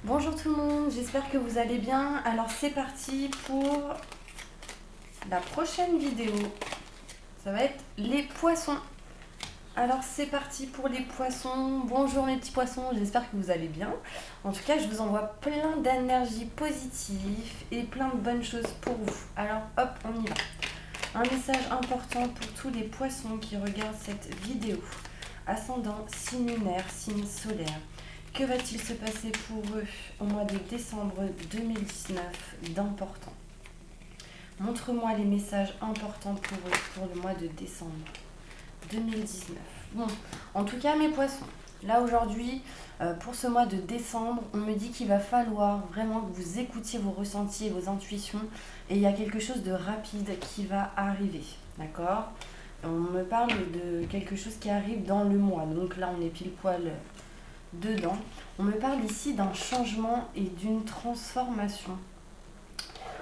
Bonjour tout le monde, j'espère que vous allez bien. Alors c'est parti pour la prochaine vidéo. Ça va être les poissons. Alors c'est parti pour les poissons. Bonjour mes petits poissons, j'espère que vous allez bien. En tout cas, je vous envoie plein d'énergie positive et plein de bonnes choses pour vous. Alors hop, on y va. Un message important pour tous les poissons qui regardent cette vidéo. Ascendant, signe lunaire, signe solaire. Que va-t-il se passer pour eux au mois de décembre 2019 d'important? Montre-moi les messages importants pour eux pour le mois de décembre 2019. Bon, en tout cas mes poissons, là aujourd'hui, pour ce mois de décembre, on me dit qu'il va falloir vraiment que vous écoutiez vos ressentis et vos intuitions. Et il y a quelque chose de rapide qui va arriver, d'accord? On me parle de quelque chose qui arrive dans le mois, donc là on est pile poil dedans. On me parle ici d'un changement et d'une transformation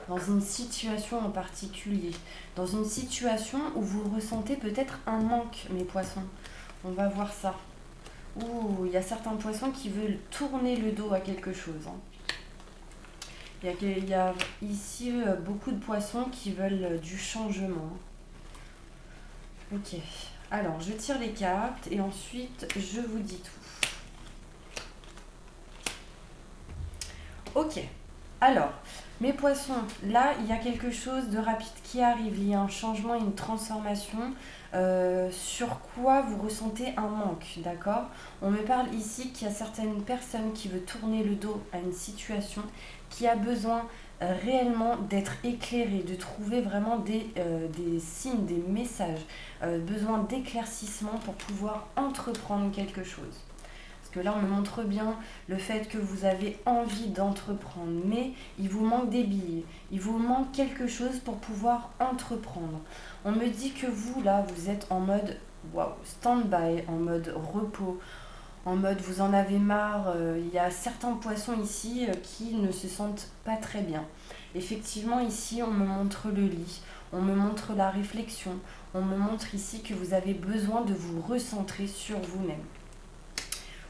dans une situation en particulier, dans une situation où vous ressentez peut-être un manque, mes poissons. On va voir ça. Ouh, il y a certains poissons qui veulent tourner le dos à quelque chose. Il y a ici beaucoup de poissons qui veulent du changement. Ok, alors je tire les cartes et ensuite je vous dis tout. Ok, alors, mes poissons, là, il y a quelque chose de rapide qui arrive. Il y a un changement, une transformation. Sur quoi vous ressentez un manque, d'accord? On me parle ici qu'il y a certaines personnes qui veulent tourner le dos à une situation qui a besoin réellement d'être éclairée, de trouver vraiment des signes, des messages, besoin d'éclaircissement pour pouvoir entreprendre quelque chose. Que là on me montre bien le fait que vous avez envie d'entreprendre, mais il vous manque des billes, il vous manque quelque chose pour pouvoir entreprendre. On me dit que vous là vous êtes en mode stand-by, en mode repos, en mode vous en avez marre. Il y a certains poissons ici qui ne se sentent pas très bien. Effectivement ici on me montre le lit, on me montre la réflexion, on me montre ici que vous avez besoin de vous recentrer sur vous-même.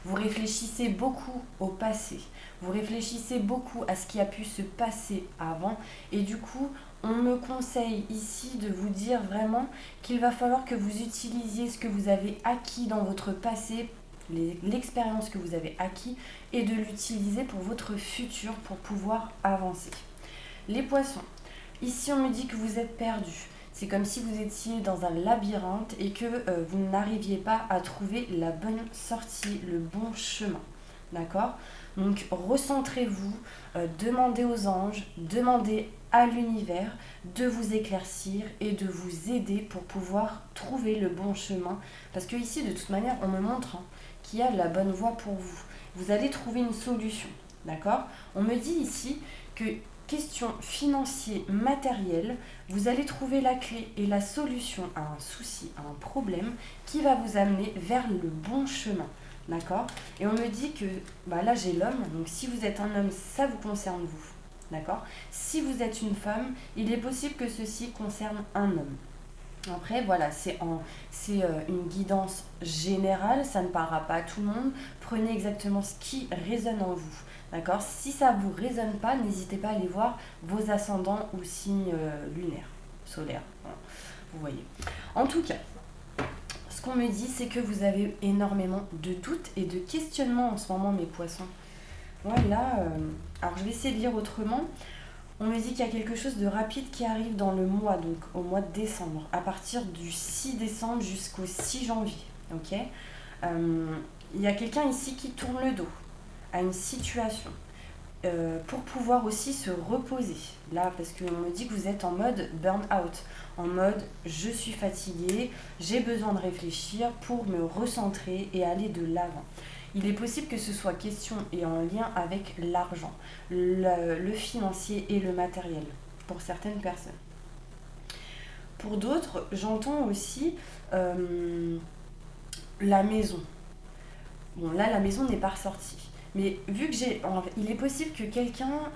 Vous réfléchissez beaucoup au passé, vous réfléchissez beaucoup à ce qui a pu se passer avant et du coup, on me conseille ici de vous dire vraiment qu'il va falloir que vous utilisiez ce que vous avez acquis dans votre passé, l'expérience que vous avez acquis et de l'utiliser pour votre futur pour pouvoir avancer. Les poissons, ici on me dit que vous êtes perdus. C'est comme si vous étiez dans un labyrinthe et que vous n'arriviez pas à trouver la bonne sortie, le bon chemin. D'accord? Donc recentrez-vous, demandez aux anges, demandez à l'univers de vous éclaircir et de vous aider pour pouvoir trouver le bon chemin. Parce que ici, de toute manière, on me montre qu'il y a la bonne voie pour vous. Vous allez trouver une solution. D'accord? On me dit ici que question financier, matériel, vous allez trouver la clé et la solution à un souci, à un problème qui va vous amener vers le bon chemin. D'accord? Et on me dit que, là j'ai l'homme, donc si vous êtes un homme, ça vous concerne vous. D'accord? Si vous êtes une femme, il est possible que ceci concerne un homme. Après, voilà, c'est une guidance générale, ça ne parlera pas à tout le monde. Prenez exactement ce qui résonne en vous. D'accord? Si ça ne vous résonne pas, n'hésitez pas à aller voir vos ascendants ou signes lunaires, solaires. Voilà, vous voyez. En tout cas, ce qu'on me dit, c'est que vous avez énormément de doutes et de questionnements en ce moment, mes poissons. Voilà. Alors, je vais essayer de lire autrement. On me dit qu'il y a quelque chose de rapide qui arrive dans le mois, donc au mois de décembre, à partir du 6 décembre jusqu'au 6 janvier. Ok. Il y a quelqu'un ici qui tourne le dos à une situation pour pouvoir aussi se reposer. Là, parce qu'on me dit que vous êtes en mode burn-out, en mode je suis fatiguée, j'ai besoin de réfléchir pour me recentrer et aller de l'avant. Il est possible que ce soit question et en lien avec l'argent, le financier et le matériel, pour certaines personnes. Pour d'autres, j'entends aussi la maison. Bon, là, la maison n'est pas ressortie. Mais vu que il est possible que quelqu'un,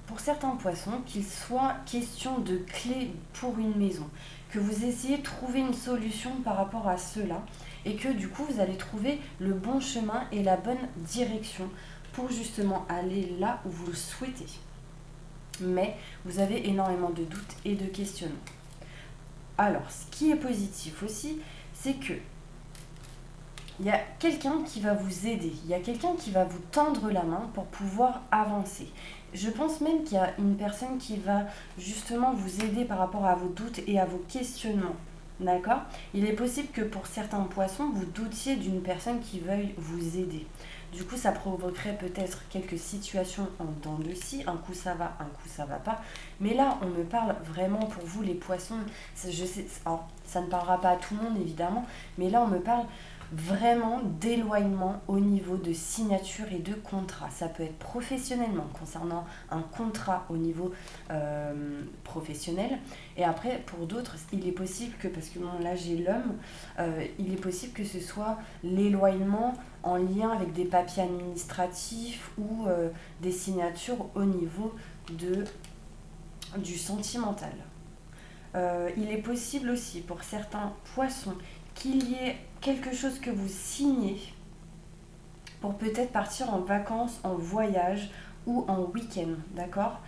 pour certains poissons, qu'il soit question de clé pour une maison, que vous essayez de trouver une solution par rapport à cela, et que du coup vous allez trouver le bon chemin et la bonne direction pour justement aller là où vous le souhaitez. Mais vous avez énormément de doutes et de questionnements. Alors, ce qui est positif aussi, c'est que il y a quelqu'un qui va vous aider, il y a quelqu'un qui va vous tendre la main pour pouvoir avancer. Je pense même qu'il y a une personne qui va justement vous aider par rapport à vos doutes et à vos questionnements. D'accord? Il est possible que pour certains poissons, vous doutiez d'une personne qui veuille vous aider. Du coup, ça provoquerait peut-être quelques situations en dents de scie. Un coup ça va, un coup ça va pas. Mais là, on me parle vraiment pour vous, les poissons. Je sais, alors, ça ne parlera pas à tout le monde évidemment, mais là, on me parle vraiment d'éloignement au niveau de signature et de contrat. Ça peut être professionnellement, concernant un contrat au niveau professionnel. Et après, pour d'autres, il est possible que, parce que bon, là j'ai l'homme, il est possible que ce soit l'éloignement en lien avec des papiers administratifs ou des signatures au niveau du sentimental. Il est possible aussi pour certains poissons qu'il y ait quelque chose que vous signez pour peut-être partir en vacances, en voyage ou en week-end, d'accord?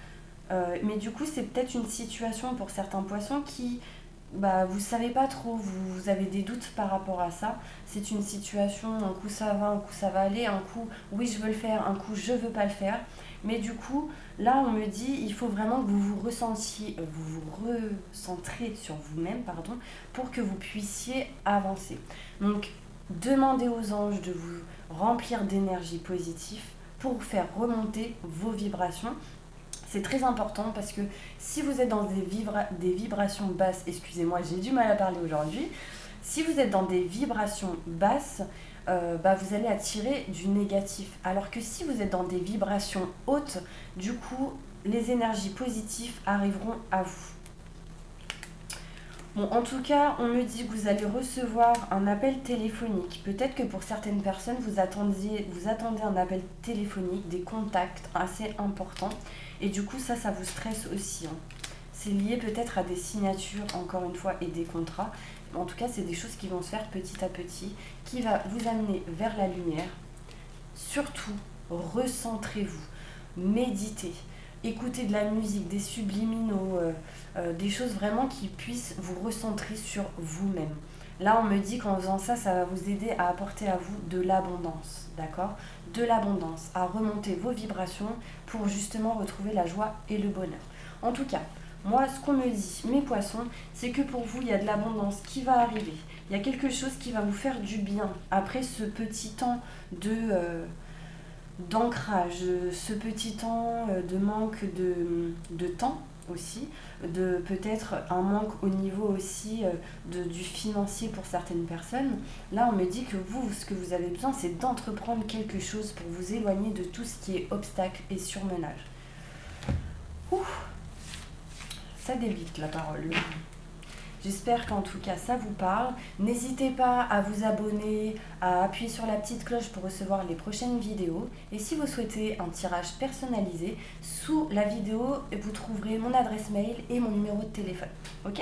Mais du coup, c'est peut-être une situation pour certains poissons qui, vous ne savez pas trop, vous avez des doutes par rapport à ça. C'est une situation, un coup ça va, un coup ça va aller, un coup oui je veux le faire, un coup je veux pas le faire. Mais du coup, là on me dit, il faut vraiment que vous vous recentrez sur vous-même, pardon, pour que vous puissiez avancer. Donc, demandez aux anges de vous remplir d'énergie positive pour faire remonter vos vibrations. C'est très important parce que si vous êtes dans des vibrations basses, excusez-moi, j'ai du mal à parler aujourd'hui, si vous êtes dans des vibrations basses, vous allez attirer du négatif. Alors que si vous êtes dans des vibrations hautes, du coup, les énergies positives arriveront à vous. Bon, en tout cas, on me dit que vous allez recevoir un appel téléphonique. Peut-être que pour certaines personnes, vous attendez un appel téléphonique, des contacts assez importants. Et du coup, ça vous stresse aussi. C'est lié peut-être à des signatures, encore une fois, et des contrats. En tout cas, c'est des choses qui vont se faire petit à petit, qui va vous amener vers la lumière. Surtout, recentrez-vous, méditez. Écoutez de la musique, des subliminaux, des choses vraiment qui puissent vous recentrer sur vous-même. Là, on me dit qu'en faisant ça, ça va vous aider à apporter à vous de l'abondance, d'accord? De l'abondance, à remonter vos vibrations pour justement retrouver la joie et le bonheur. En tout cas, moi, ce qu'on me dit, mes poissons, c'est que pour vous, il y a de l'abondance qui va arriver. Il y a quelque chose qui va vous faire du bien après ce petit temps d'ancrage, ce petit temps de manque de temps aussi, de peut-être un manque au niveau aussi du financier pour certaines personnes. Là, on me dit que vous, ce que vous avez besoin, c'est d'entreprendre quelque chose pour vous éloigner de tout ce qui est obstacle et surmenage. Ça débite la parole. J'espère qu'en tout cas ça vous parle. N'hésitez pas à vous abonner, à appuyer sur la petite cloche pour recevoir les prochaines vidéos. Et si vous souhaitez un tirage personnalisé, sous la vidéo, vous trouverez mon adresse mail et mon numéro de téléphone. Ok?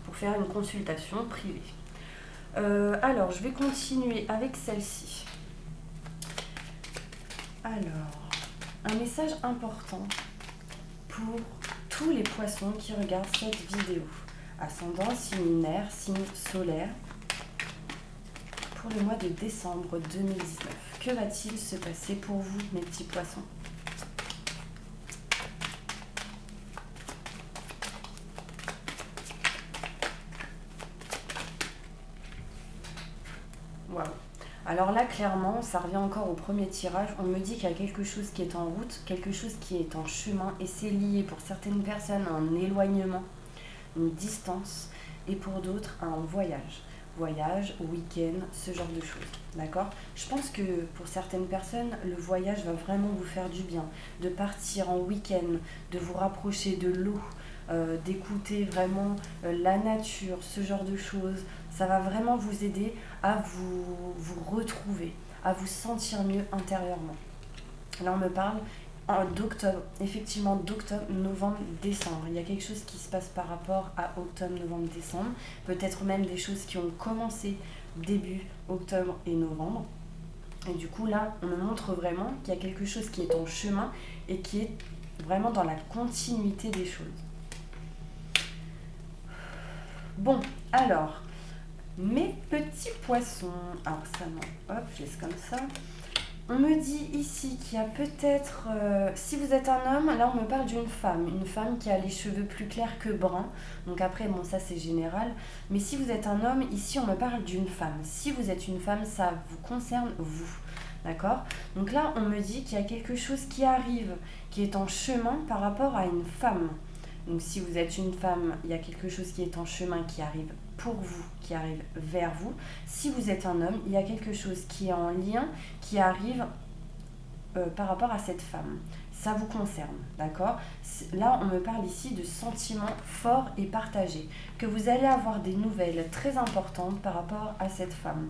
Pour faire une consultation privée. Alors, je vais continuer avec celle-ci. Alors, un message important pour tous les poissons qui regardent cette vidéo. Ascendant, signe lunaire, signe solaire, pour le mois de décembre 2019. Que va-t-il se passer pour vous, mes petits poissons? Waouh! Alors là, clairement, ça revient encore au premier tirage. On me dit qu'il y a quelque chose qui est en route, quelque chose qui est en chemin, et c'est lié pour certaines personnes à un éloignement, une distance, et pour d'autres à un voyage, week-end, ce genre de choses, d'accord? Je pense que pour certaines personnes, le voyage va vraiment vous faire du bien, de partir en week-end, de vous rapprocher de l'eau, d'écouter vraiment la nature, ce genre de choses. Ça va vraiment vous aider à vous retrouver, à vous sentir mieux intérieurement. Là, on me parle d'octobre, effectivement d'octobre, novembre, décembre. Il y a quelque chose qui se passe par rapport à octobre, novembre, décembre. Peut-être même des choses qui ont commencé début octobre et novembre. Et du coup, là, on me montre vraiment qu'il y a quelque chose qui est en chemin et qui est vraiment dans la continuité des choses. Bon, alors, mes petits poissons. Alors ça, non, hop, je laisse comme ça. On me dit ici qu'il y a peut-être, si vous êtes un homme, là on me parle d'une femme, une femme qui a les cheveux plus clairs que bruns. Donc après, bon ça c'est général. Mais si vous êtes un homme, ici on me parle d'une femme. Si vous êtes une femme, ça vous concerne vous. D'accord? Donc là on me dit qu'il y a quelque chose qui arrive, qui est en chemin par rapport à une femme. Donc si vous êtes une femme, il y a quelque chose qui est en chemin, qui arrive pour vous, qui arrive vers vous. Si vous êtes un homme, il y a quelque chose qui est en lien, qui arrive par rapport à cette femme. Ça vous concerne, d'accord? Là, on me parle ici de sentiments forts et partagés, que vous allez avoir des nouvelles très importantes par rapport à cette femme.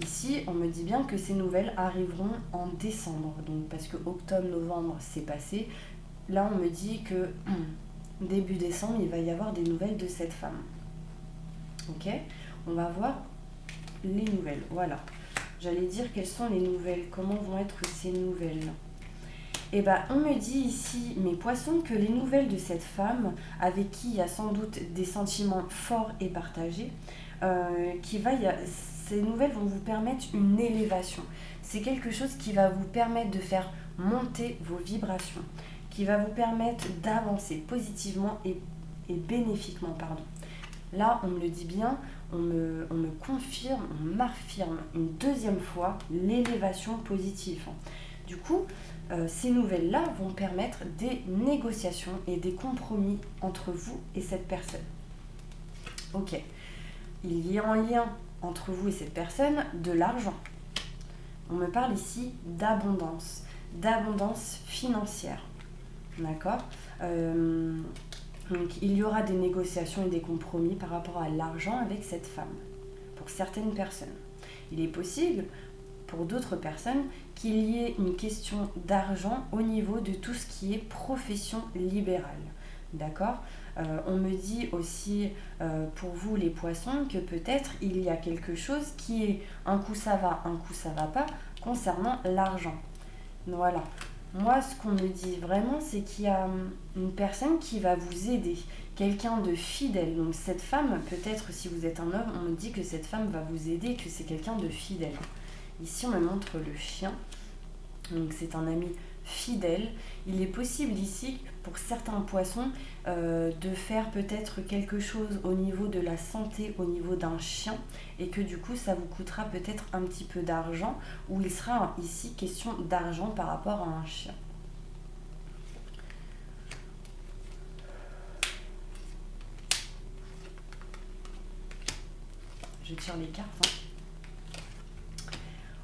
Ici, on me dit bien que ces nouvelles arriveront en décembre, donc parce que octobre, novembre, c'est passé. Là, on me dit que début décembre, il va y avoir des nouvelles de cette femme. Ok? On va voir les nouvelles. Voilà. J'allais dire quelles sont les nouvelles. Comment vont être ces nouvelles? Eh bien, on me dit ici, mes poissons, que les nouvelles de cette femme, avec qui il y a sans doute des sentiments forts et partagés, ces nouvelles vont vous permettre une élévation. C'est quelque chose qui va vous permettre de faire monter vos vibrations, qui va vous permettre d'avancer positivement et bénéfiquement, pardon. Là, on me le dit bien, on me confirme, on m'affirme une deuxième fois l'élévation positive. Du coup, ces nouvelles-là vont permettre des négociations et des compromis entre vous et cette personne. Ok, il y a un lien entre vous et cette personne de l'argent. On me parle ici d'abondance financière. D'accord? Donc, il y aura des négociations et des compromis par rapport à l'argent avec cette femme, pour certaines personnes. Il est possible, pour d'autres personnes, qu'il y ait une question d'argent au niveau de tout ce qui est profession libérale. D'accord? On me dit aussi, pour vous les poissons, que peut-être il y a quelque chose qui est un coup ça va, un coup ça va pas, concernant l'argent. Voilà. Moi, ce qu'on me dit vraiment, c'est qu'il y a une personne qui va vous aider, quelqu'un de fidèle. Donc cette femme, peut-être si vous êtes un homme, on me dit que cette femme va vous aider, que c'est quelqu'un de fidèle. Ici, on me montre le chien. Donc c'est un ami fidèle. Il est possible ici, pour certains poissons, de faire peut-être quelque chose au niveau de la santé, au niveau d'un chien, et que du coup ça vous coûtera peut-être un petit peu d'argent, ou il sera ici question d'argent par rapport à un chien. Je tire les cartes.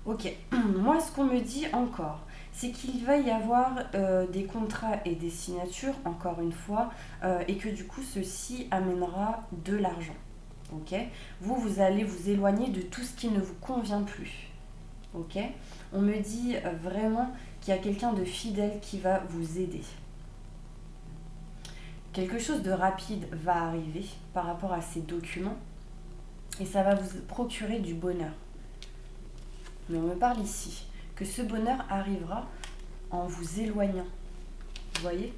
Ok, moi ce qu'on me dit encore, c'est qu'il va y avoir des contrats et des signatures, encore une fois, et que du coup ceci amènera de l'argent. Ok, vous allez vous éloigner de tout ce qui ne vous convient plus. Ok, on me dit vraiment qu'il y a quelqu'un de fidèle qui va vous aider. Quelque chose de rapide va arriver par rapport à ces documents et ça va vous procurer du bonheur. Mais on me parle ici que ce bonheur arrivera en vous éloignant. Vous voyez?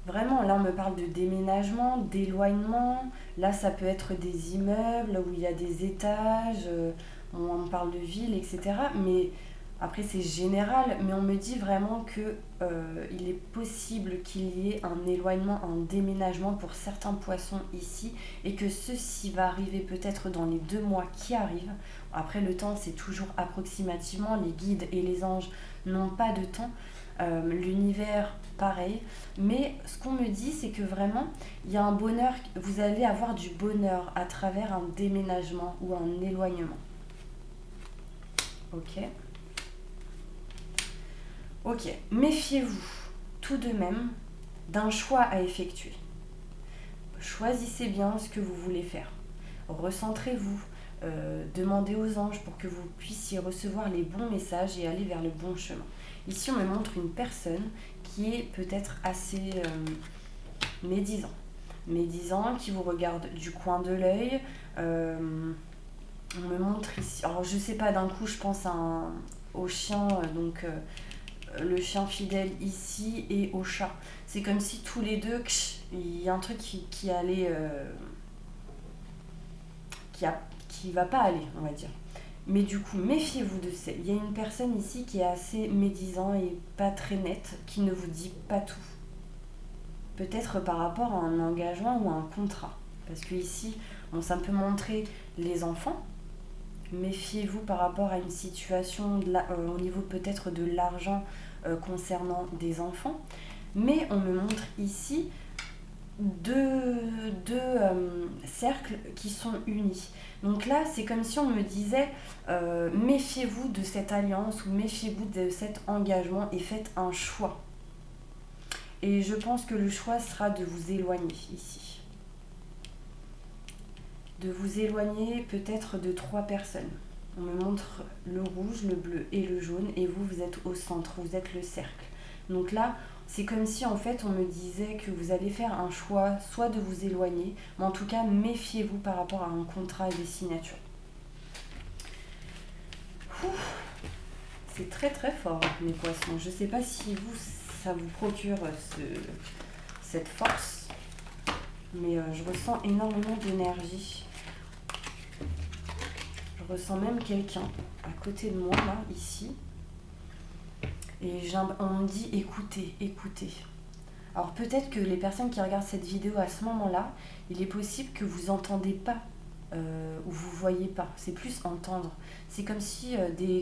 Vraiment, là on me parle de déménagement, d'éloignement. Là ça peut être des immeubles où il y a des étages, on me parle de villes, etc. Mais après c'est général, mais on me dit vraiment que il est possible qu'il y ait un éloignement, un déménagement pour certains poissons ici, et que ceci va arriver peut-être dans les 2 mois qui arrivent. Après le temps c'est toujours approximativement, les guides et les anges n'ont pas de temps, l'univers pareil, mais ce qu'on me dit c'est que vraiment il y a un bonheur, vous allez avoir du bonheur à travers un déménagement ou un éloignement. Ok, méfiez-vous tout de même d'un choix à effectuer. Choisissez bien ce que vous voulez faire. Recentrez-vous, demandez aux anges pour que vous puissiez recevoir les bons messages et aller vers le bon chemin. Ici, on me montre une personne qui est peut-être assez médisant, qui vous regarde du coin de l'œil, On me montre ici, alors je sais pas, d'un coup je pense au chien, donc le chien fidèle ici et au chat. C'est comme si tous les deux, il y a un truc qui allait, qui, a, qui va pas aller, on va dire. Mais du coup, méfiez-vous de ça. Il y a une personne ici qui est assez médisant et pas très nette, qui ne vous dit pas tout. Peut-être par rapport à un engagement ou à un contrat. Parce que ici, on s'est un peu montré les enfants. Méfiez-vous par rapport à une situation au niveau peut-être de l'argent concernant des enfants. Mais on me montre ici deux cercles qui sont unis. Donc là, c'est comme si on me disait méfiez-vous de cette alliance ou méfiez-vous de cet engagement et faites un choix. Et je pense que le choix sera de vous éloigner ici. De vous éloigner peut-être de 3 personnes. On me montre le rouge, le bleu et le jaune et vous êtes au centre, vous êtes le cercle. Donc là, c'est comme si en fait on me disait que vous allez faire un choix, soit de vous éloigner, mais en tout cas méfiez-vous par rapport à un contrat et des signatures. C'est très très fort mes poissons. Je ne sais pas si vous, ça vous procure cette force, mais je ressens énormément d'énergie. Je ressens même quelqu'un à côté de moi, là, ici. Et on me dit écoutez, écoutez. Alors peut-être que les personnes qui regardent cette vidéo à ce moment-là, il est possible que vous n'entendez pas ou vous ne voyez pas. C'est plus entendre. C'est comme si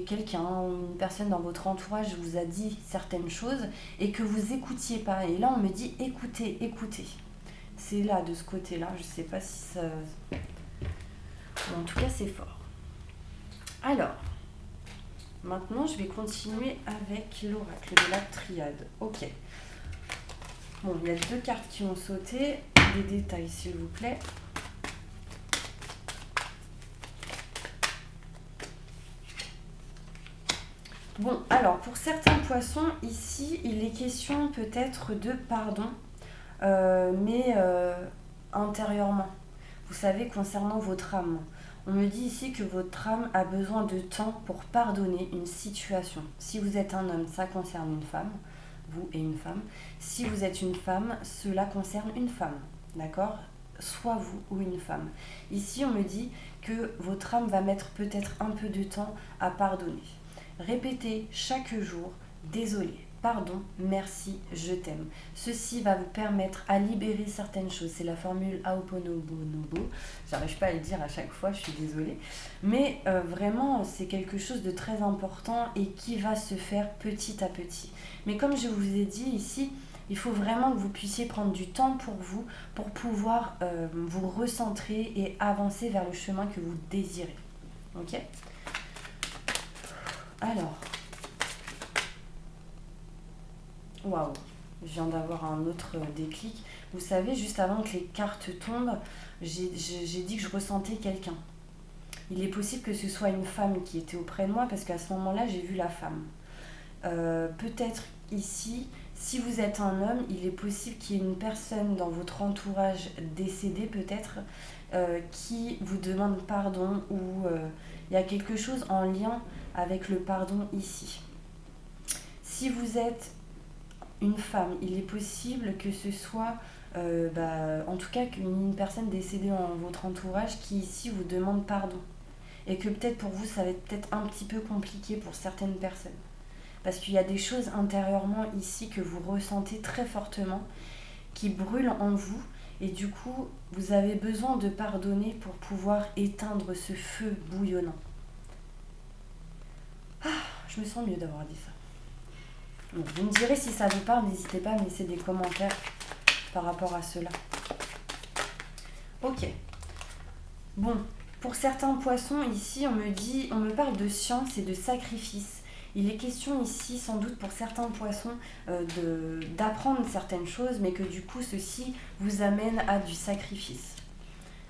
quelqu'un ou une personne dans votre entourage vous a dit certaines choses et que vous n'écoutiez pas. Et là, on me dit écoutez, écoutez. C'est là, de ce côté-là. Je ne sais pas si ça... En tout cas, c'est fort. Alors, maintenant, je vais continuer avec l'oracle de la triade. Ok. Bon, il y a 2 cartes qui ont sauté. Des détails, s'il vous plaît. Bon, alors, pour certains poissons, ici, il est question peut-être de pardon, mais intérieurement. Vous savez, concernant votre âme. On me dit ici que votre âme a besoin de temps pour pardonner une situation. Si vous êtes un homme, ça concerne une femme, vous et une femme. Si vous êtes une femme, cela concerne une femme, d'accord ? Soit vous ou une femme. Ici, on me dit que votre âme va mettre peut-être un peu de temps à pardonner. Répétez chaque jour, désolé, pardon, merci, je t'aime. Ceci va vous permettre à libérer certaines choses. C'est la formule Ho'oponopono. J'arrive pas à le dire à chaque fois, je suis désolée. Mais vraiment, c'est quelque chose de très important et qui va se faire petit à petit. Mais comme je vous ai dit ici, il faut vraiment que vous puissiez prendre du temps pour vous, pour pouvoir vous recentrer et avancer vers le chemin que vous désirez. Ok ? Alors, waouh, je viens d'avoir un autre déclic. Vous savez, juste avant que les cartes tombent, j'ai dit que je ressentais quelqu'un. Il est possible que ce soit une femme qui était auprès de moi parce qu'à ce moment-là, j'ai vu la femme. Peut-être ici, si vous êtes un homme, il est possible qu'il y ait une personne dans votre entourage décédée peut-être qui vous demande pardon ou il y a quelque chose en lien avec le pardon ici. Si vous êtes une femme, il est possible que ce soit en tout cas une personne décédée dans votre entourage qui ici vous demande pardon. Et que peut-être pour vous ça va être peut-être un petit peu compliqué pour certaines personnes. Parce qu'il y a des choses intérieurement ici que vous ressentez très fortement, qui brûlent en vous. Et du coup, vous avez besoin de pardonner pour pouvoir éteindre ce feu bouillonnant. Ah, je me sens mieux d'avoir dit ça. Donc, vous me direz si ça vous parle, n'hésitez pas à me laisser des commentaires par rapport à cela. Ok. Bon, pour certains poissons, ici, on me parle de science et de sacrifice. Il est question ici, sans doute pour certains poissons, d'apprendre certaines choses, mais que du coup, ceci vous amène à du sacrifice.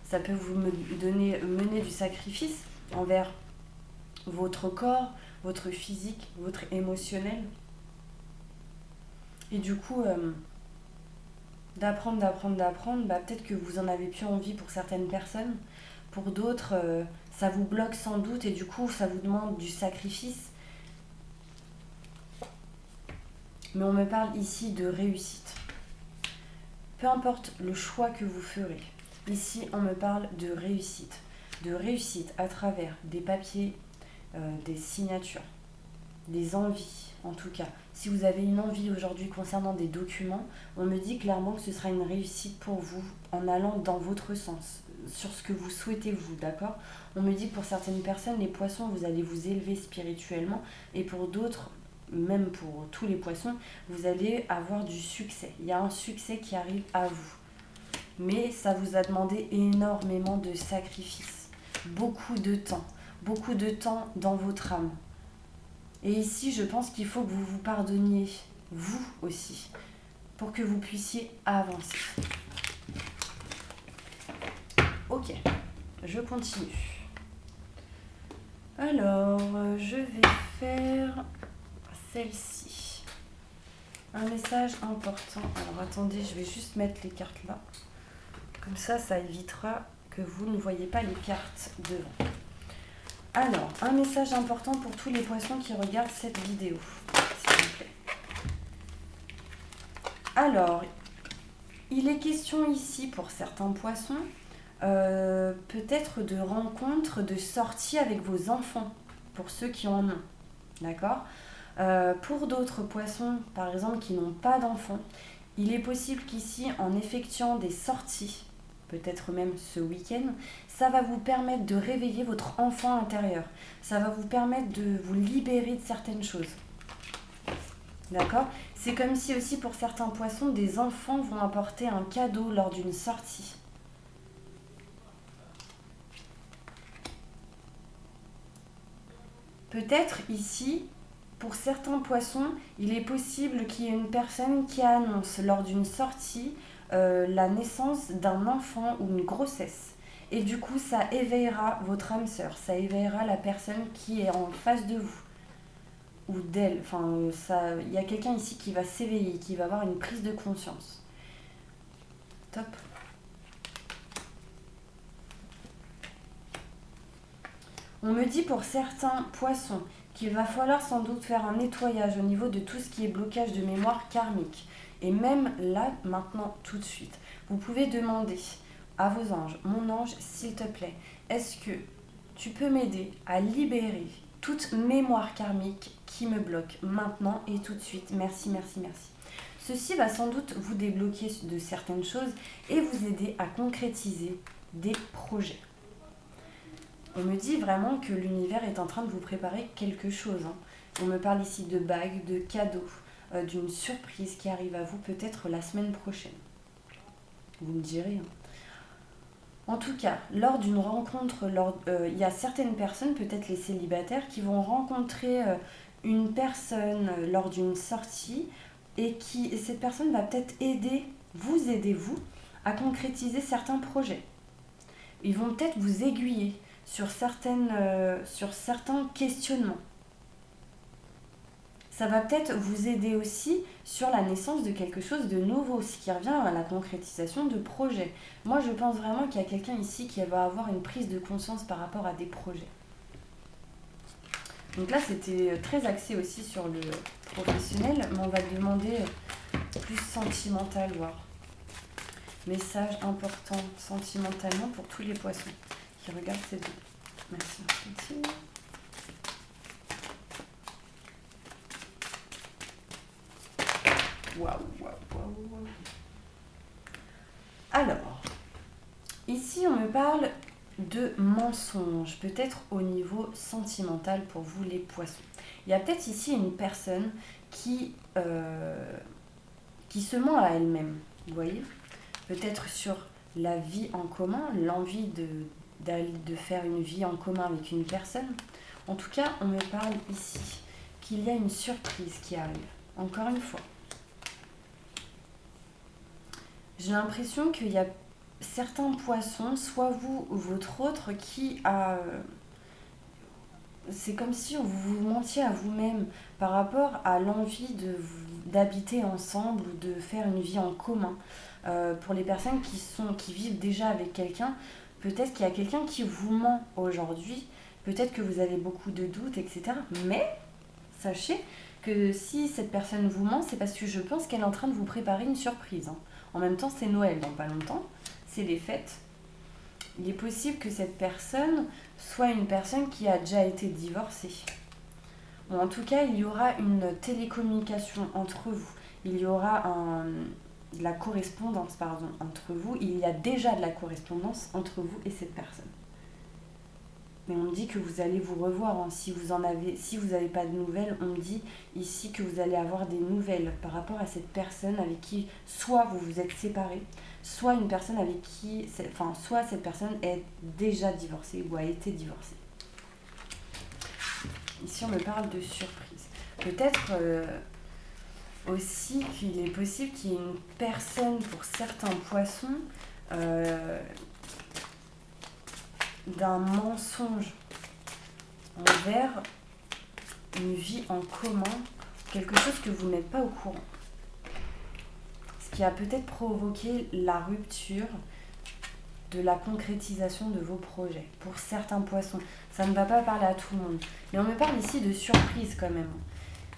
Ça peut vous mener du sacrifice envers votre corps, votre physique, votre émotionnel. Et du coup, d'apprendre, peut-être que vous en avez plus envie pour certaines personnes. Pour d'autres, ça vous bloque sans doute et du coup ça vous demande du sacrifice. Mais on me parle ici de réussite. Peu importe le choix que vous ferez, ici on me parle de réussite. De réussite à travers des papiers, des signatures, des envies en tout cas. Si vous avez une envie aujourd'hui concernant des documents, on me dit clairement que ce sera une réussite pour vous en allant dans votre sens, sur ce que vous souhaitez vous, d'accord? On me dit que pour certaines personnes, les poissons, vous allez vous élever spirituellement et pour d'autres, même pour tous les poissons, vous allez avoir du succès. Il y a un succès qui arrive à vous. Mais ça vous a demandé énormément de sacrifices, beaucoup de temps dans votre âme. Et ici, je pense qu'il faut que vous vous pardonniez, vous aussi, pour que vous puissiez avancer. Ok, je continue. Alors, je vais faire celle-ci. Un message important. Alors, attendez, je vais juste mettre les cartes là. Comme ça évitera que vous ne voyez pas les cartes devant. Alors, un message important pour tous les poissons qui regardent cette vidéo, s'il vous plaît. Alors, il est question ici pour certains poissons, peut-être de rencontres, de sorties avec vos enfants, pour ceux qui en ont, d'accord ? Pour d'autres poissons, par exemple, qui n'ont pas d'enfants, il est possible qu'ici, en effectuant des sorties, peut-être même ce week-end, ça va vous permettre de réveiller votre enfant intérieur. Ça va vous permettre de vous libérer de certaines choses. D'accord ? C'est comme si aussi pour certains poissons, des enfants vont apporter un cadeau lors d'une sortie. Peut-être ici, pour certains poissons, il est possible qu'il y ait une personne qui annonce lors d'une sortie la naissance d'un enfant ou une grossesse. Et du coup, ça éveillera votre âme sœur, ça éveillera la personne qui est en face de vous. Ou d'elle. Enfin, il y a quelqu'un ici qui va s'éveiller, qui va avoir une prise de conscience. Top. On me dit pour certains poissons qu'il va falloir sans doute faire un nettoyage au niveau de tout ce qui est blocage de mémoire karmique. Et même là, maintenant, tout de suite, vous pouvez demander à vos anges, mon ange, s'il te plaît, est-ce que tu peux m'aider à libérer toute mémoire karmique qui me bloque maintenant et tout de suite. Merci, merci, merci. Ceci va sans doute vous débloquer de certaines choses et vous aider à concrétiser des projets. On me dit vraiment que l'univers est en train de vous préparer quelque chose. On me parle ici de bagues, de cadeaux, d'une surprise qui arrive à vous peut-être la semaine prochaine. Vous me direz. En tout cas, lors d'une rencontre, il y a certaines personnes, peut-être les célibataires, qui vont rencontrer une personne lors d'une sortie et cette personne va peut-être vous aider à concrétiser certains projets. Ils vont peut-être vous aiguiller sur certains questionnements. Ça va peut-être vous aider aussi sur la naissance de quelque chose de nouveau, ce qui revient à la concrétisation de projets. Moi, je pense vraiment qu'il y a quelqu'un ici qui va avoir une prise de conscience par rapport à des projets. Donc là, c'était très axé aussi sur le professionnel, mais on va demander plus sentimental, voire message important sentimentalement pour tous les poissons qui regardent cette vidéo. Merci. Waouh. Alors, ici on me parle de mensonges, peut-être au niveau sentimental pour vous les poissons. Il y a peut-être ici une personne qui se ment à elle-même, vous voyez ? Peut-être sur la vie en commun, l'envie de faire une vie en commun avec une personne. En tout cas, on me parle ici qu'il y a une surprise qui arrive, encore une fois. J'ai l'impression qu'il y a certains poissons, soit vous ou votre autre, qui a... C'est comme si vous vous mentiez à vous-même par rapport à l'envie d'habiter ensemble ou de faire une vie en commun. Pour les personnes qui vivent déjà avec quelqu'un, peut-être qu'il y a quelqu'un qui vous ment aujourd'hui, peut-être que vous avez beaucoup de doutes, etc. Mais sachez que si cette personne vous ment, c'est parce que je pense qu'elle est en train de vous préparer une surprise. Hein. En même temps, c'est Noël dans pas longtemps, c'est les fêtes. Il est possible que cette personne soit une personne qui a déjà été divorcée. Ou en tout cas, il y aura une télécommunication entre vous. Il y aura de la correspondance entre vous. Il y a déjà de la correspondance entre vous et cette personne. Mais on me dit que vous allez vous revoir. Hein. Si vous n'avez pas de nouvelles, on me dit ici que vous allez avoir des nouvelles par rapport à cette personne avec qui soit vous vous êtes séparés, soit une personne avec qui, soit cette personne est déjà divorcée ou a été divorcée. Ici, on me parle de surprise. Peut-être aussi qu'il est possible qu'il y ait une personne, pour certains poissons, d'un mensonge envers une vie en commun, quelque chose que vous n'êtes pas au courant. Ce qui a peut-être provoqué la rupture de la concrétisation de vos projets. Pour certains poissons, ça ne va pas parler à tout le monde. Mais on me parle ici de surprise quand même.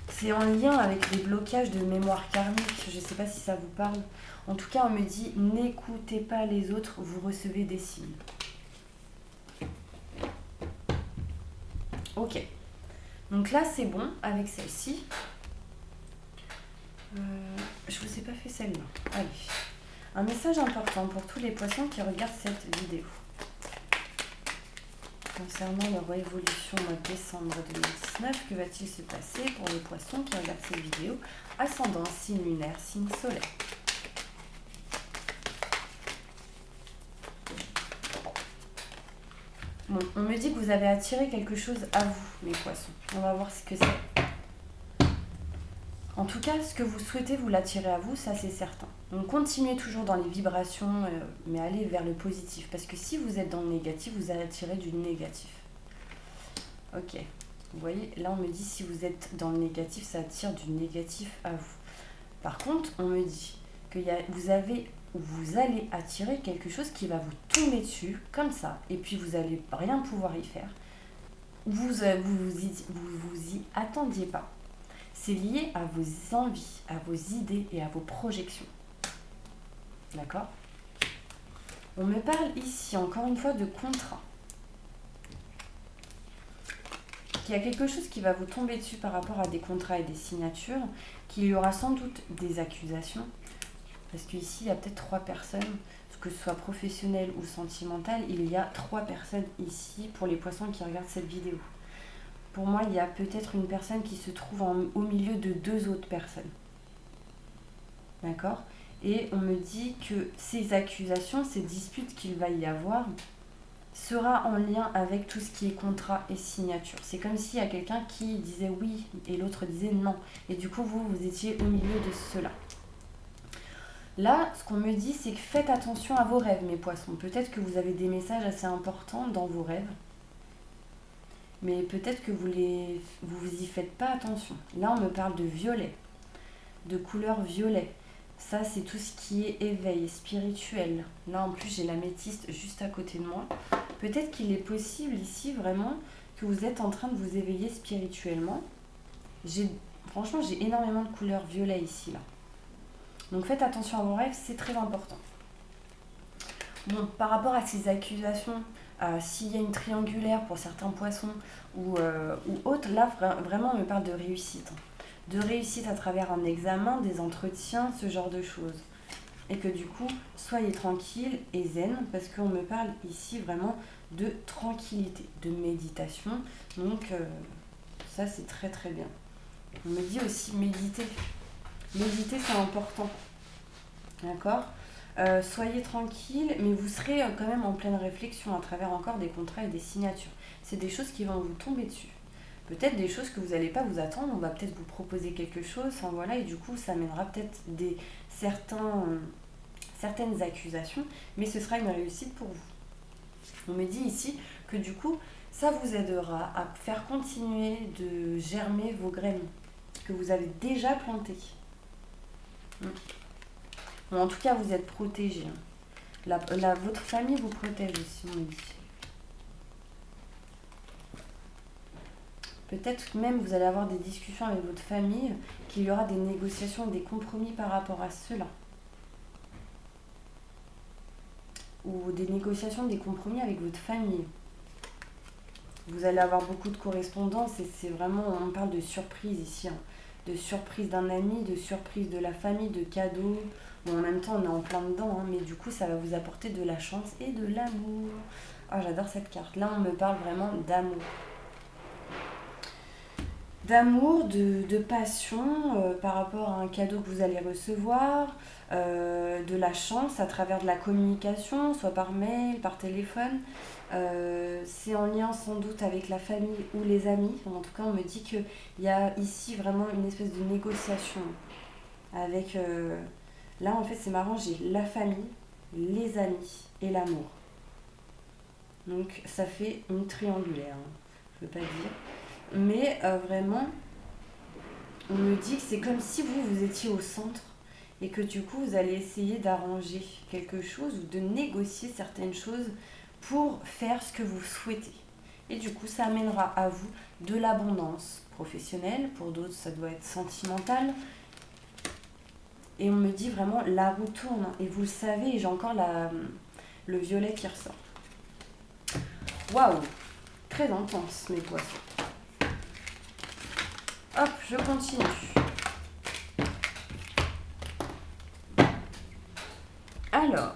C'est en lien avec les blocages de mémoire karmique. Je ne sais pas si ça vous parle. En tout cas, on me dit, n'écoutez pas les autres, vous recevez des signes. Ok. Donc là, c'est bon avec celle-ci. Je vous ai pas fait celle-là. Allez. Un message important pour tous les poissons qui regardent cette vidéo. Concernant leur évolution au mois de décembre 2019, que va-t-il se passer pour les poissons qui regardent cette vidéo? Ascendant, signe lunaire, signe solaire. Bon, on me dit que vous avez attiré quelque chose à vous, les poissons. On va voir ce que c'est. En tout cas, ce que vous souhaitez, vous l'attirez à vous, ça c'est certain. Donc continuez toujours dans les vibrations, mais allez vers le positif. Parce que si vous êtes dans le négatif, vous allez attirer du négatif. Ok. Vous voyez, là on me dit si vous êtes dans le négatif, ça attire du négatif à vous. Par contre, on me dit que vous allez attirer quelque chose qui va vous tomber dessus, comme ça, et puis vous n'allez rien pouvoir y faire. Vous y attendiez pas. C'est lié à vos envies, à vos idées et à vos projections. D'accord? On me parle ici, encore une fois, de contrat. Qu'il y a quelque chose qui va vous tomber dessus par rapport à des contrats et des signatures, qu'il y aura sans doute des accusations, parce qu'ici, il y a peut-être 3 personnes, que ce soit professionnel ou sentimental, il y a 3 personnes ici pour les poissons qui regardent cette vidéo. Pour moi, il y a peut-être une personne qui se trouve au milieu de 2 autres personnes. D'accord? Et on me dit que ces accusations, ces disputes qu'il va y avoir, sera en lien avec tout ce qui est contrat et signature. C'est comme s'il y a quelqu'un qui disait oui et l'autre disait non. Et du coup, vous étiez au milieu de cela. Là, ce qu'on me dit, c'est que faites attention à vos rêves, mes poissons. Peut-être que vous avez des messages assez importants dans vos rêves. Mais peut-être que vous y faites pas attention. Là, on me parle de violet, de couleur violet. Ça, c'est tout ce qui est éveil spirituel. Là, en plus, j'ai l'améthyste juste à côté de moi. Peut-être qu'il est possible ici, vraiment, que vous êtes en train de vous éveiller spirituellement. Franchement, j'ai énormément de couleur violet ici, là. Donc, faites attention à vos rêves, c'est très important. Bon, par rapport à ces accusations, s'il y a une triangulaire pour certains poissons ou autres, là, vraiment, on me parle de réussite. De réussite à travers un examen, des entretiens, ce genre de choses. Et que du coup, soyez tranquille et zen, parce qu'on me parle ici vraiment de tranquillité, de méditation. Donc, ça, c'est très très bien. On me dit aussi méditer. Méditer, c'est important. D'accord? Soyez tranquille, mais vous serez quand même en pleine réflexion à travers encore des contrats et des signatures. C'est des choses qui vont vous tomber dessus. Peut-être des choses que vous n'allez pas vous attendre, on va peut-être vous proposer quelque chose, voilà, et du coup ça amènera peut-être certaines accusations, mais ce sera une réussite pour vous. On me dit ici que du coup ça vous aidera à faire continuer de germer vos graines que vous avez déjà plantées. Bon, en tout cas vous êtes protégés. Votre famille vous protège aussi, on me dit. Peut-être même vous allez avoir des discussions avec votre famille, qu'il y aura des négociations et des compromis par rapport à cela. Ou des négociations, des compromis avec votre famille. Vous allez avoir beaucoup de correspondance et c'est vraiment, on parle de surprise ici, hein. De surprise d'un ami, de surprise de la famille, de cadeaux. Bon, en même temps, on est en plein dedans, hein, mais du coup, ça va vous apporter de la chance et de l'amour. Ah, j'adore cette carte. Là, on me parle vraiment d'amour. D'amour, de passion par rapport à un cadeau que vous allez recevoir, de la chance à travers de la communication, soit par mail, par téléphone. C'est en lien sans doute avec la famille ou les amis. En tout cas, on me dit qu'il y a ici vraiment une espèce de négociation avec... Là, en fait, c'est marrant, j'ai la famille, les amis et l'amour. Donc, ça fait une triangulaire, hein. Je ne veux pas dire. Mais vraiment, on me dit que c'est comme si vous étiez au centre et que du coup, vous allez essayer d'arranger quelque chose ou de négocier certaines choses pour faire ce que vous souhaitez. Et du coup, ça amènera à vous de l'abondance professionnelle. Pour d'autres, ça doit être sentimental. Et on me dit vraiment, la roue tourne. Et vous le savez, j'ai encore le violet qui ressort. Waouh! Très intense, mes poissons. Hop, je continue. Alors,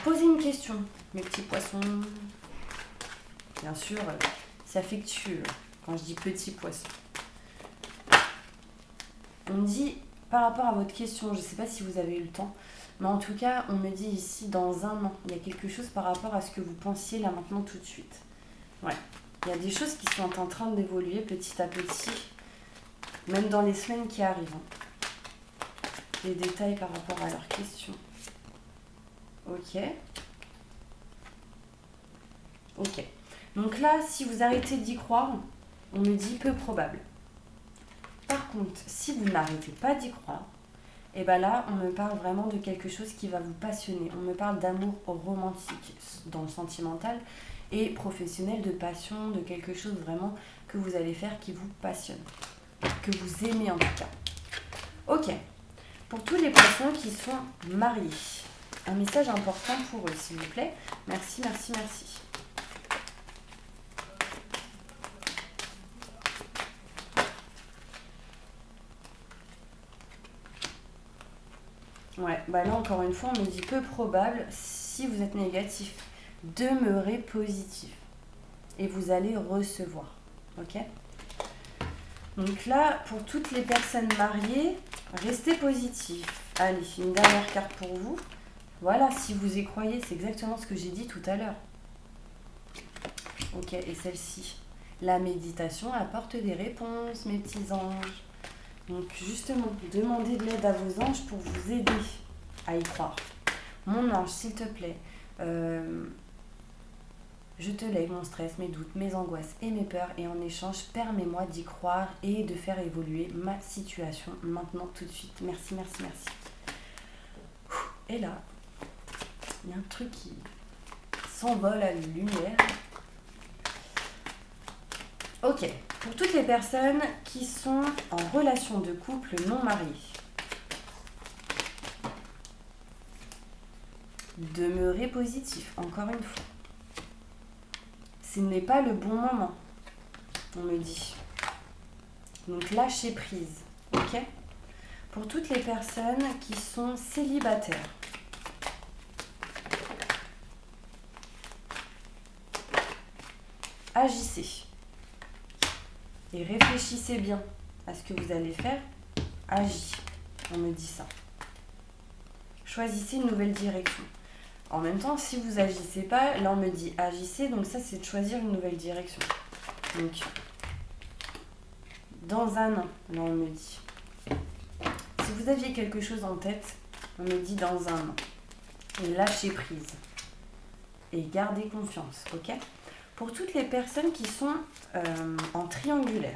posez une question, mes petits poissons. Bien sûr, c'est affectueux quand je dis petits poissons. On me dit, par rapport à votre question, je ne sais pas si vous avez eu le temps, mais en tout cas, on me dit ici, dans un an, il y a quelque chose par rapport à ce que vous pensiez là maintenant tout de suite. Ouais. Il y a des choses qui sont en train d'évoluer petit à petit, même dans les semaines qui arrivent. Les détails par rapport à leurs questions. Ok. Ok. Donc là, si vous arrêtez d'y croire, on me dit peu probable. Par contre, si vous n'arrêtez pas d'y croire, et bien là, on me parle vraiment de quelque chose qui va vous passionner. On me parle d'amour romantique dans le sentimental et professionnel, de passion, de quelque chose vraiment que vous allez faire qui vous passionne. Que vous aimez en tout cas. Ok. Pour tous les poissons qui sont mariés, un message important pour eux, s'il vous plaît. Merci, merci, merci. Ouais, bah là encore une fois, on me dit peu probable, si vous êtes négatif, demeurez positif. Et vous allez recevoir. Ok ? Donc là, pour toutes les personnes mariées, restez positif. Allez, une dernière carte pour vous. Voilà, si vous y croyez, c'est exactement ce que j'ai dit tout à l'heure. Ok, et celle-ci. La méditation apporte des réponses, mes petits anges. Donc justement, demandez de l'aide à vos anges pour vous aider à y croire. Mon ange, s'il te plaît, je te lègue mon stress, mes doutes, mes angoisses et mes peurs et en échange, permets-moi d'y croire et de faire évoluer ma situation maintenant, tout de suite. Merci, merci, merci. Et là, il y a un truc qui s'envole à la lumière. Ok, pour toutes les personnes qui sont en relation de couple non mariée, demeurez positif, encore une fois. Ce n'est pas le bon moment, on me dit. Donc lâchez prise, ok ? Pour toutes les personnes qui sont célibataires, agissez. Et réfléchissez bien à ce que vous allez faire. Agis, on me dit ça. Choisissez une nouvelle direction. En même temps, si vous agissez pas, là on me dit agissez, donc ça c'est de choisir une nouvelle direction. Donc, dans un an, là on me dit. Si vous aviez quelque chose en tête, on me dit dans un an. Et lâchez prise. Et gardez confiance, ok ? Pour toutes les personnes qui sont en triangulaire.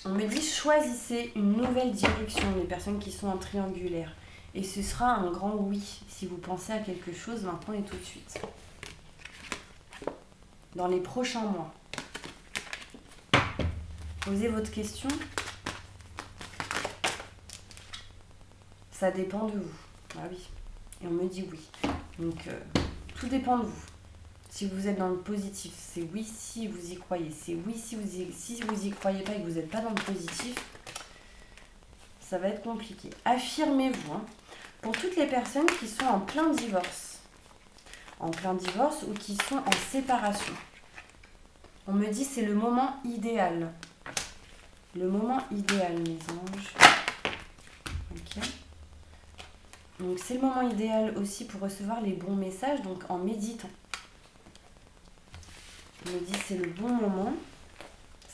On me dit choisissez une nouvelle direction, les personnes qui sont en triangulaire. Et ce sera un grand oui si vous pensez à quelque chose maintenant et tout de suite. Dans les prochains mois. Posez votre question. Ça dépend de vous. Ah oui. Et on me dit oui. Donc, tout dépend de vous. Si vous êtes dans le positif, c'est oui si vous y croyez. C'est oui si vous y croyez pas et que vous n'êtes pas dans le positif, ça va être compliqué. Affirmez-vous. Hein. Pour toutes les personnes qui sont en plein divorce ou qui sont en séparation, on me dit c'est le moment idéal. Le moment idéal, mes anges. Ok. Donc c'est le moment idéal aussi pour recevoir les bons messages, donc en méditant. On me dit c'est le bon moment,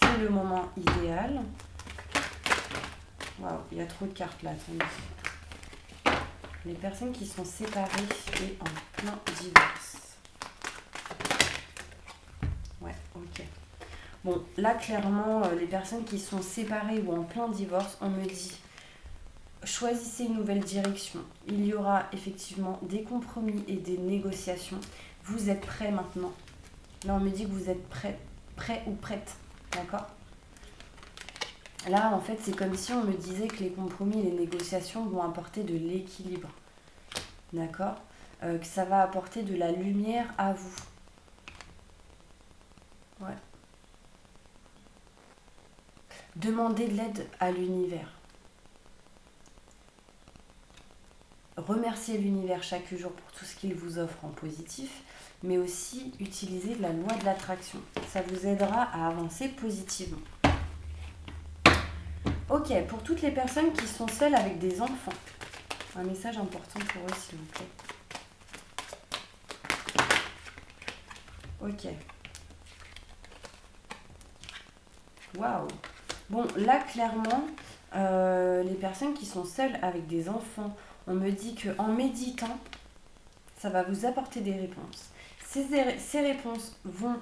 c'est le moment idéal. Waouh, il y a trop de cartes là, attendez. Les personnes qui sont séparées et en plein divorce. Ouais, ok. Bon, là clairement, les personnes qui sont séparées ou en plein divorce, on me dit choisissez une nouvelle direction. Il y aura effectivement des compromis et des négociations. Vous êtes prêts maintenant. Là, on me dit que vous êtes prêt ou prête. D'accord ? Là, en fait, c'est comme si on me disait que les compromis et les négociations vont apporter de l'équilibre. D'accord ? Que ça va apporter de la lumière à vous. Ouais. Demandez de l'aide à l'univers. Remerciez l'univers chaque jour pour tout ce qu'il vous offre en positif, mais aussi utilisez la loi de l'attraction. Ça vous aidera à avancer positivement. Ok, pour toutes les personnes qui sont seules avec des enfants, un message important pour eux, s'il vous plaît. Ok. Waouh. Bon, là, clairement, les personnes qui sont seules avec des enfants, on me dit qu'en méditant, ça va vous apporter des réponses. Ces réponses vont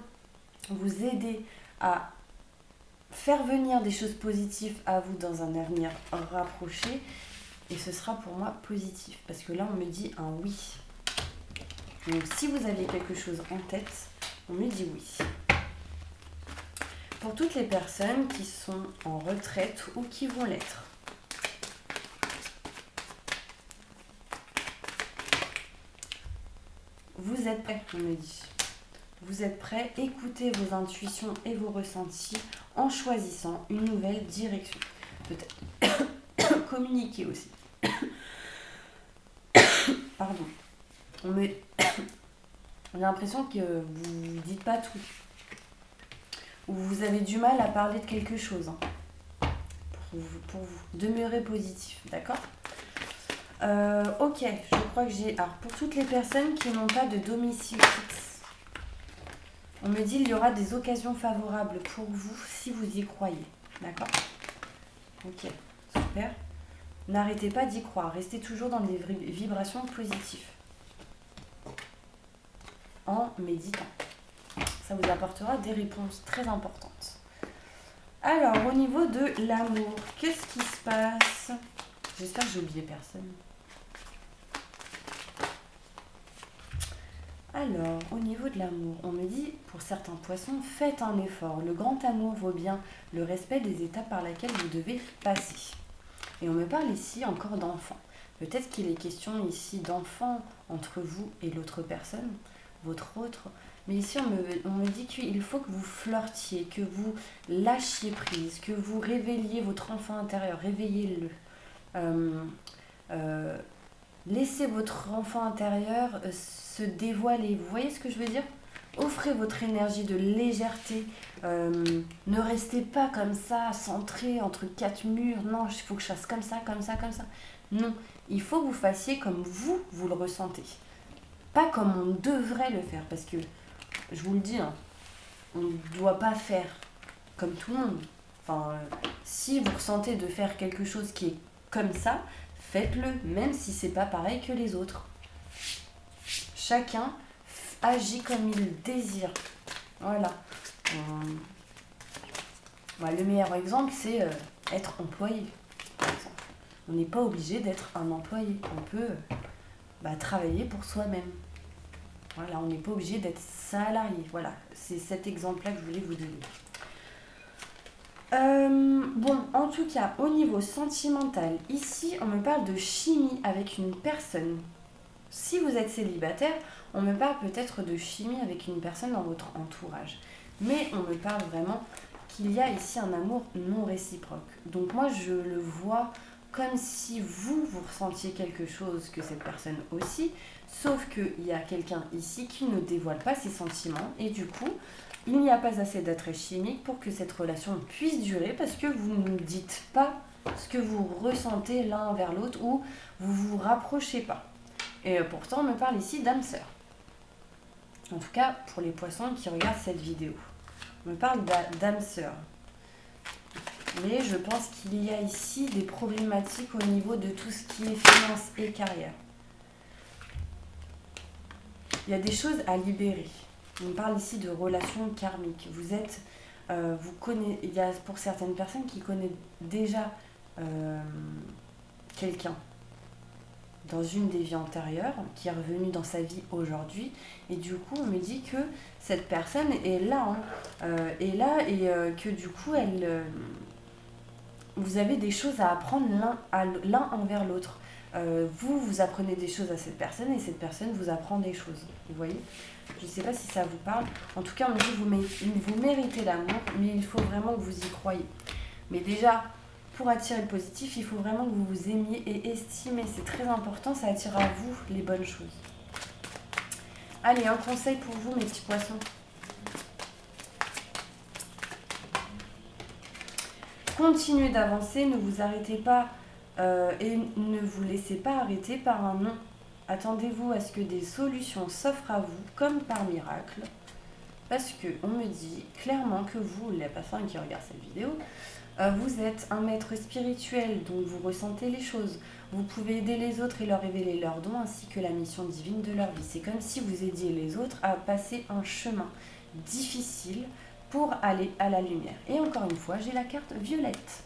vous aider à faire venir des choses positives à vous dans un avenir rapproché. Et ce sera pour moi positif. Parce que là, on me dit un oui. Donc, si vous avez quelque chose en tête, on me dit oui. Pour toutes les personnes qui sont en retraite ou qui vont l'être. Vous êtes prêts, on me dit. Vous êtes prêts, écoutez vos intuitions et vos ressentis en choisissant une nouvelle direction. Peut-être communiquer aussi. Pardon. J'ai l'impression que vous ne dites pas tout. Ou vous avez du mal à parler de quelque chose. Hein. Pour vous. Demeurez positif, d'accord ? Ok, je crois que j'ai... Alors, pour toutes les personnes qui n'ont pas de domicile fixe, on me dit qu'il y aura des occasions favorables pour vous si vous y croyez. D'accord ? Ok, super. N'arrêtez pas d'y croire. Restez toujours dans des vibrations positives. En méditant. Ça vous apportera des réponses très importantes. Alors, au niveau de l'amour, qu'est-ce qui se passe ? J'espère que j'ai oublié personne. Alors, au niveau de l'amour, on me dit, pour certains poissons, faites un effort. Le grand amour vaut bien le respect des étapes par lesquelles vous devez passer. Et on me parle ici encore d'enfants. Peut-être qu'il est question ici d'enfants entre vous et l'autre personne, votre autre. Mais ici, on me dit qu'il faut que vous flirtiez, que vous lâchiez prise, que vous réveilliez votre enfant intérieur, réveillez-le. Laissez votre enfant intérieur se dévoiler. Vous voyez ce que je veux dire ? Offrez votre énergie de légèreté. Ne restez pas comme ça, centré entre quatre murs. Non, il faut que je fasse comme ça, comme ça, comme ça. Non, il faut que vous fassiez comme vous le ressentez. Pas comme on devrait le faire. Parce que, je vous le dis, hein, on ne doit pas faire comme tout le monde. Enfin, si vous ressentez de faire quelque chose qui est comme ça, faites-le, même si c'est pas pareil que les autres. Chacun agit comme il désire. Voilà. Bah, le meilleur exemple, c'est être employé, par exemple. On n'est pas obligé d'être un employé. On peut travailler pour soi-même. Voilà, on n'est pas obligé d'être salarié. Voilà, c'est cet exemple-là que je voulais vous donner. Bon, en tout cas, au niveau sentimental, ici, on me parle de chimie avec une personne. Si vous êtes célibataire, on me parle peut-être de chimie avec une personne dans votre entourage. Mais on me parle vraiment qu'il y a ici un amour non réciproque. Donc moi, je le vois comme si vous ressentiez quelque chose que cette personne aussi, sauf qu'il y a quelqu'un ici qui ne dévoile pas ses sentiments et du coup, il n'y a pas assez d'attrait chimique pour que cette relation puisse durer parce que vous ne dites pas ce que vous ressentez l'un envers l'autre ou vous vous rapprochez pas. Et pourtant, on me parle ici d'âme sœur. En tout cas, pour les poissons qui regardent cette vidéo. On me parle d'âme sœur. Mais je pense qu'il y a ici des problématiques au niveau de tout ce qui est finance et carrière. Il y a des choses à libérer. On parle ici de relations karmiques. Il y a pour certaines personnes qui connaissent déjà quelqu'un dans une des vies antérieures, qui est revenue dans sa vie aujourd'hui, et du coup on me dit que cette personne est là, que du coup vous avez des choses à apprendre l'un envers l'autre. Vous apprenez des choses à cette personne et cette personne vous apprend des choses. Vous voyez ? Je ne sais pas si ça vous parle. En tout cas, on me dit que vous méritez l'amour, mais il faut vraiment que vous y croyez. Mais déjà, pour attirer le positif, il faut vraiment que vous vous aimiez et estimez. C'est très important, ça attire à vous les bonnes choses. Allez, un conseil pour vous, mes petits poissons. Continuez d'avancer, ne vous arrêtez pas et ne vous laissez pas arrêter par un non. Attendez-vous à ce que des solutions s'offrent à vous, comme par miracle. Parce qu'on me dit clairement que vous, la personne qui regarde cette vidéo, vous êtes un maître spirituel, donc vous ressentez les choses. Vous pouvez aider les autres et leur révéler leurs dons ainsi que la mission divine de leur vie. C'est comme si vous aidiez les autres à passer un chemin difficile pour aller à la lumière. Et encore une fois, j'ai la carte violette.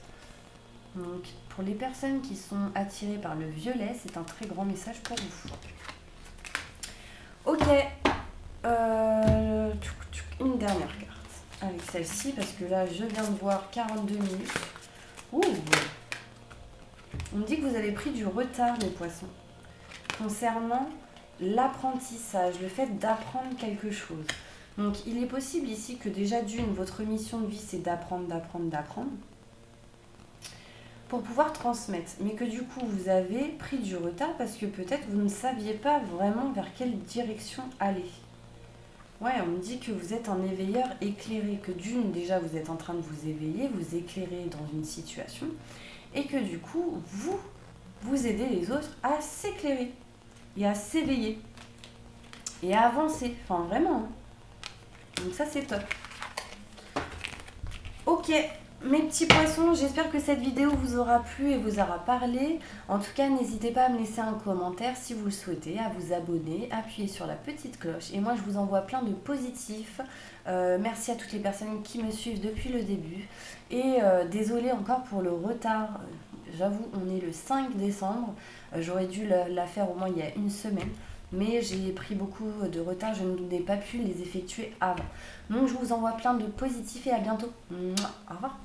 Donc, pour les personnes qui sont attirées par le violet, c'est un très grand message pour vous. Ok, une dernière carte avec celle-ci, parce que là, je viens de voir 42 minutes. Ouh. On me dit que vous avez pris du retard, les poissons, concernant l'apprentissage, le fait d'apprendre quelque chose. Donc, il est possible ici que déjà d'une, votre mission de vie, c'est d'apprendre, pour pouvoir transmettre. Mais que du coup, vous avez pris du retard parce que peut-être vous ne saviez pas vraiment vers quelle direction aller. Ouais, on me dit que vous êtes un éveilleur éclairé, que d'une, déjà, vous êtes en train de vous éveiller, vous éclairer dans une situation, et que du coup, vous aidez les autres à s'éclairer et à s'éveiller et à avancer. Enfin, vraiment. Hein. Donc ça, c'est top. Ok, mes petits poissons, j'espère que cette vidéo vous aura plu et vous aura parlé. En tout cas, n'hésitez pas à me laisser un commentaire si vous le souhaitez, à vous abonner, appuyer sur la petite cloche. Et moi, je vous envoie plein de positifs. Merci à toutes les personnes qui me suivent depuis le début. Et désolée encore pour le retard. J'avoue, on est le 5 décembre. J'aurais dû la faire au moins il y a une semaine. Mais j'ai pris beaucoup de retard, je n'ai pas pu les effectuer avant. Donc je vous envoie plein de positifs et à bientôt. Au revoir.